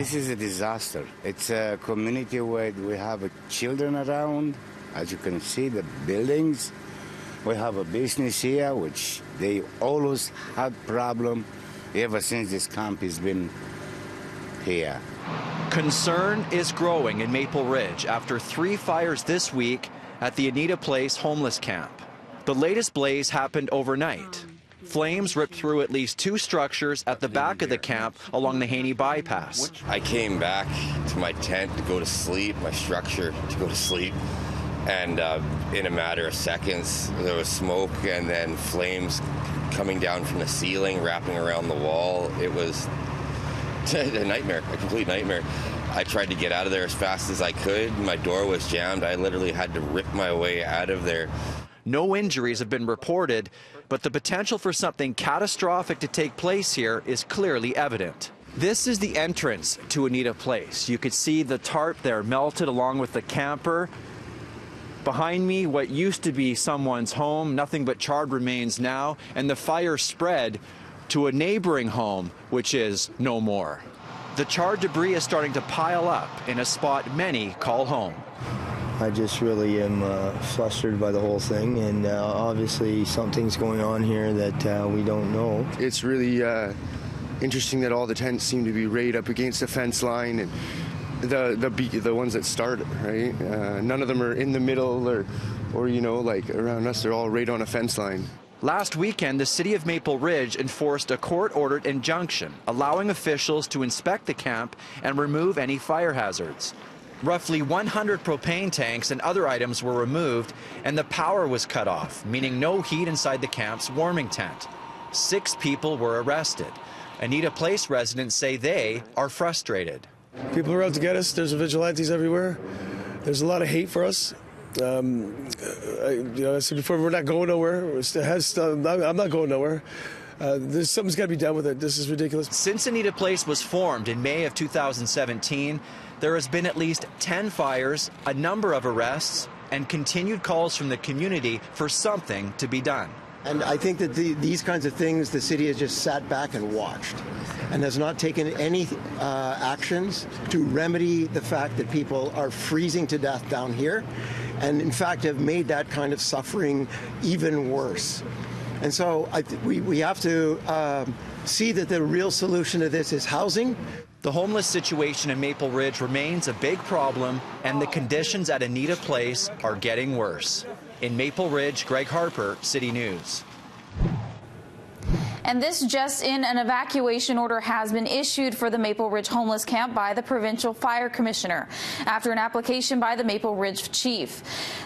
This is a disaster. It's a community where we have children around. As you can see, the buildings. We have a business here, which they always had problem ever since this camp has been here. Concern is growing in Maple Ridge after 3 fires this week at the Anita Place homeless camp. The latest blaze happened overnight. Flames ripped through at least 2 structures at the back of the camp along the Haney bypass. I came back to my tent to go to sleep, my structure to go to sleep, and in a matter of seconds there was smoke and then flames coming down from the ceiling, wrapping around the wall. It was a nightmare, a complete nightmare. I tried to get out of there as fast as I could. My door was jammed. I literally had to rip my way out of there. No injuries have been reported, but the potential for something catastrophic to take place here is clearly evident. This is the entrance to Anita Place. You could see the tarp there melted along with the camper. Behind me, what used to be someone's home, nothing but charred remains now, and the fire spread to a neighboring home, which is no more. The charred debris is starting to pile up in a spot many call home. I just really am flustered by the whole thing, and obviously something's going on here that we don't know. It's really interesting that all the tents seem to be right up against the fence line, and the ones that start, right? None of them are in the middle or you know, like around us. They're all right on a fence line. Last weekend, the city of Maple Ridge enforced a court-ordered injunction allowing officials to inspect the camp and remove any fire hazards. Roughly 100 propane tanks and other items were removed, and the power was cut off, meaning no heat inside the camp's warming tent. 6 people were arrested. Anita Place residents say they are frustrated. People are out to get us. There's vigilantes everywhere. There's a lot of hate for us. I said before, we're not going nowhere. I'm not going nowhere. Something's got to be done with it. This is ridiculous. Since Anita Place was formed in May of 2017, there has been at least 10 fires, a number of arrests, and continued calls from the community for something to be done. And I think that these kinds of things, the city has just sat back and watched and has not taken any actions to remedy the fact that people are freezing to death down here, and in fact have made that kind of suffering even worse. And so we have to see that the real solution to this is housing. The homeless situation in Maple Ridge remains a big problem, and the conditions at Anita Place are getting worse. In Maple Ridge, Greg Harper, City News. And this just in, an evacuation order has been issued for the Maple Ridge homeless camp by the Provincial Fire Commissioner after an application by the Maple Ridge chief.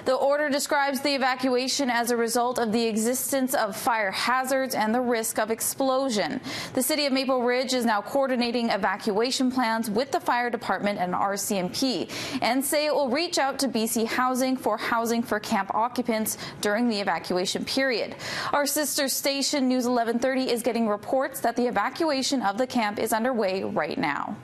The order describes the evacuation as a result of the existence of fire hazards and the risk of explosion. The city of Maple Ridge is now coordinating evacuation plans with the fire department and RCMP and say it will reach out to BC Housing for camp occupants during the evacuation period. Our sister station, News 1130, is getting reports that the evacuation of the camp is underway right now.